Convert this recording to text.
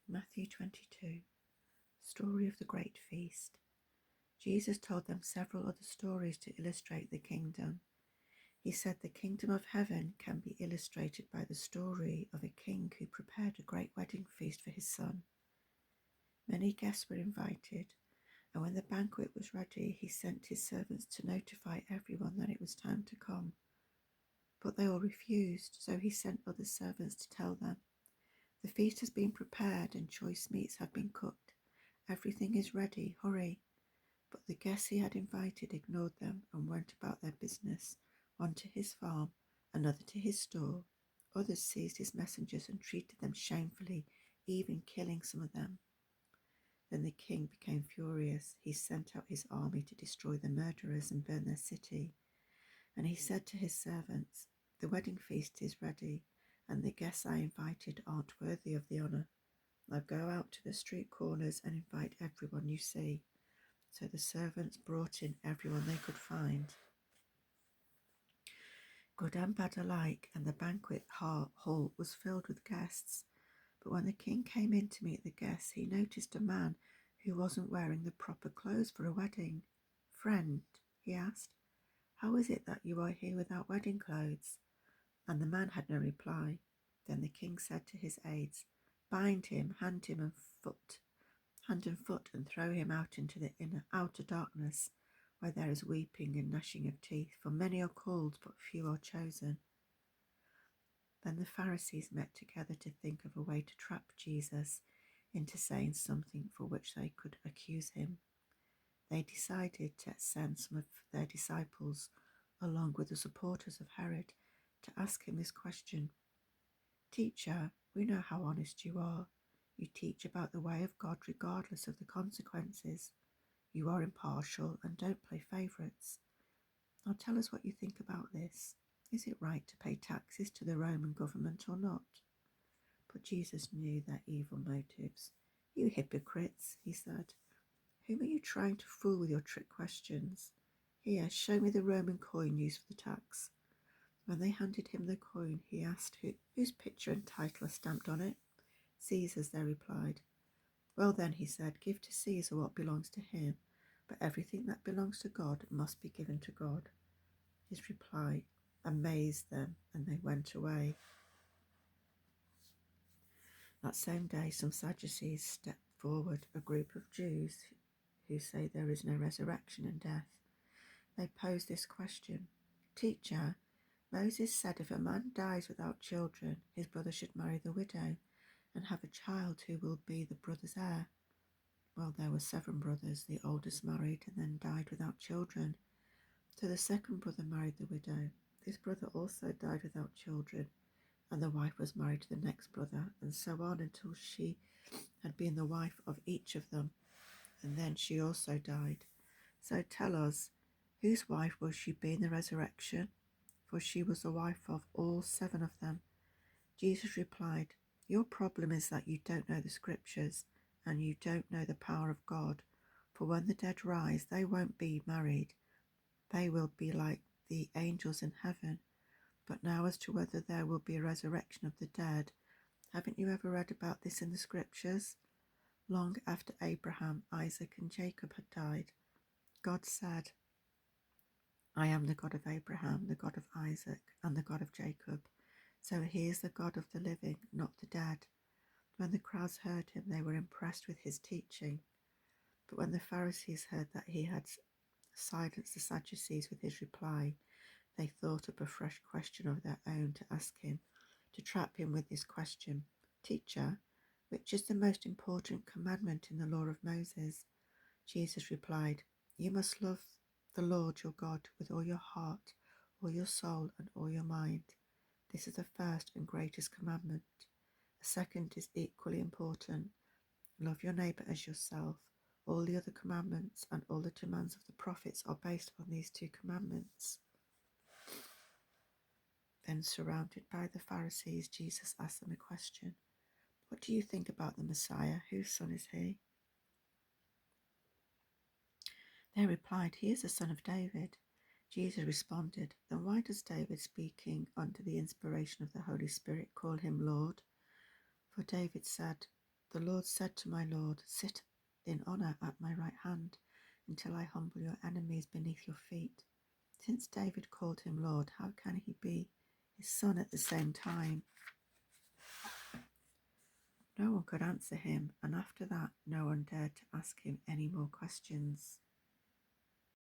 Matthew 22. Story of the Great Feast. Jesus told them several other stories to illustrate the kingdom. He said the kingdom of heaven can be illustrated by the story of a king who prepared a great wedding feast for his son. Many guests were invited, and when the banquet was ready, he sent his servants to notify everyone that it was time to come. But they all refused, so he sent other servants to tell them, "The feast has been prepared and choice meats have been cooked. Everything is ready, hurry." But the guests he had invited ignored them and went about their business, one to his farm, another to his store. Others seized his messengers and treated them shamefully, even killing some of them. Then the king became furious. He sent out his army to destroy the murderers and burn their city. And he said to his servants, "The wedding feast is ready, and the guests I invited aren't worthy of the honor. Now go out to the street corners and invite everyone you see." So the servants brought in everyone they could find, good and bad alike, and the banquet hall was filled with guests. But when the king came in to meet the guests, he noticed a man who wasn't wearing the proper clothes for a wedding. "Friend," he asked, "how is it that you are here without wedding clothes?" And the man had no reply. Then the king said to his aides, "Bind him, hand and foot, and throw him out into the outer darkness, where there is weeping and gnashing of teeth, for many are called, but few are chosen." Then the Pharisees met together to think of a way to trap Jesus into saying something for which they could accuse him. They decided to send some of their disciples, along with the supporters of Herod, to ask him this question. "Teacher, we know how honest you are. You teach about the way of God regardless of the consequences. You are impartial and don't play favourites. Now tell us what you think about this. Is it right to pay taxes to the Roman government or not?" But Jesus knew their evil motives. "You hypocrites," he said. "Whom are you trying to fool with your trick questions? Here, show me the Roman coin used for the tax." When they handed him the coin, he asked whose picture and title are stamped on it. "Caesar's," they replied. "Well then," he said, "give to Caesar what belongs to him, but everything that belongs to God must be given to God." His reply amazed them, and they went away. That same day, some Sadducees stepped forward, a group of Jews who say there is no resurrection and death. They posed this question: "Teacher, Moses said if a man dies without children, his brother should marry the widow and have a child who will be the brother's heir. Well, there were 7 brothers. The oldest married and then died without children. So the second brother married the widow. This brother also died without children, and the wife was married to the next brother, and so on until she had been the wife of each of them, and then she also died. So tell us, whose wife will she be in the resurrection? For she was the wife of all 7 of them." Jesus replied, "Your problem is that you don't know the scriptures, and you don't know the power of God. For when the dead rise, they won't be married. They will be like the angels in heaven. But now as to whether there will be a resurrection of the dead, haven't you ever read about this in the scriptures? Long after Abraham, Isaac, and Jacob had died, God said, 'I am the God of Abraham, the God of Isaac, and the God of Jacob.' So he is the God of the living, not the dead." When the crowds heard him, they were impressed with his teaching. But when the Pharisees heard that he had silenced the Sadducees with his reply, they thought up a fresh question of their own to ask him, to trap him with this question: "Teacher, which is the most important commandment in the law of Moses?" Jesus replied, "You must love the Lord your God with all your heart, all your soul, and all your mind. This is the first and greatest commandment. A second is equally important. Love your neighbor as yourself. All the other commandments and all the demands of the prophets are based on these 2 commandments." Then, surrounded by the Pharisees, Jesus asked them a question. "What do you think about the Messiah? Whose son is he?" They replied, "He is the son of David." Jesus responded, "Then why does David, speaking under the inspiration of the Holy Spirit, call him Lord? For David said, The Lord said to my Lord, sit in honour at my right hand, until I humble your enemies beneath your feet. Since David called him Lord, how can he be his son at the same time? No one could answer him, and after that no one dared to ask him any more questions.